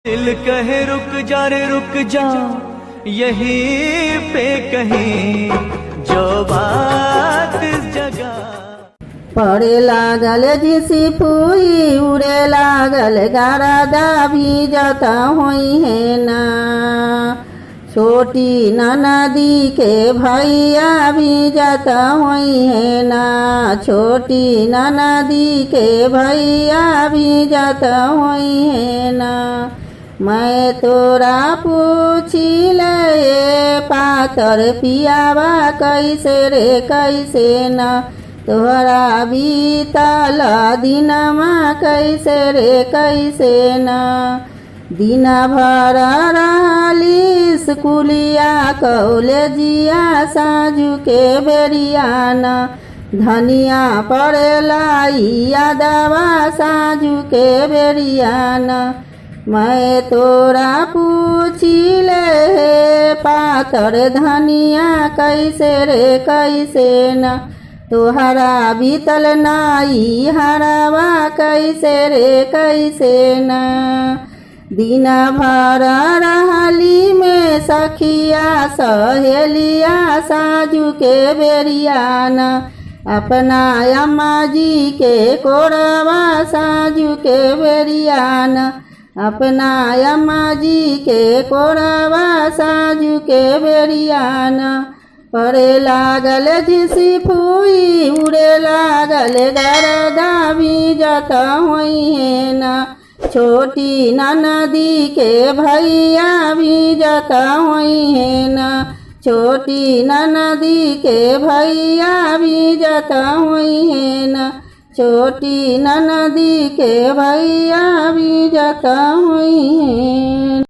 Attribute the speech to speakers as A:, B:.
A: दिल कहे रुक जा रे रुक जा, यहीं पे कहीं जो बात इस जगह।
B: पड़े लागल झिसी फुई उड़े लागल गारदा भीजता होई है ना। छोटी ननदी के भैया भीजता होई है ना। छोटी ननदी के भैया भीजता होई है ना। मैं तोरा पूछी ले पातर पियावा कैसे रे कैसे न। तोहरा बीतल दिनमा कैसे रे कैसे न। दिन भर रहली स्कूलिया कॉलेजिया साँझ के बेरियान। धनिया पड़ेला यादवा साँझ के बेरियान। मैं तोरा पूछी ले पातर धनिया कैसे रे कैसे न। तोहरा बीतल नाई हरवा कैसे रे कैसे न। दिन भर रहली में सखिया सहेलिया साँझ के बेरियान। अपना अम्मा जी के कोरवा साँझ के बेरियान। अपना अम्मा जी के कोरवा साँझ के बेरियान। पड़े लागल झिसी फुई उड़े लागल गरदा भीजता होई है ना। छोटी ननदी के भैया भीजता होई है ना। छोटी ननदी के भैया भीजता होई है ना। छोटी ननदी के भैया भीजता हुई है।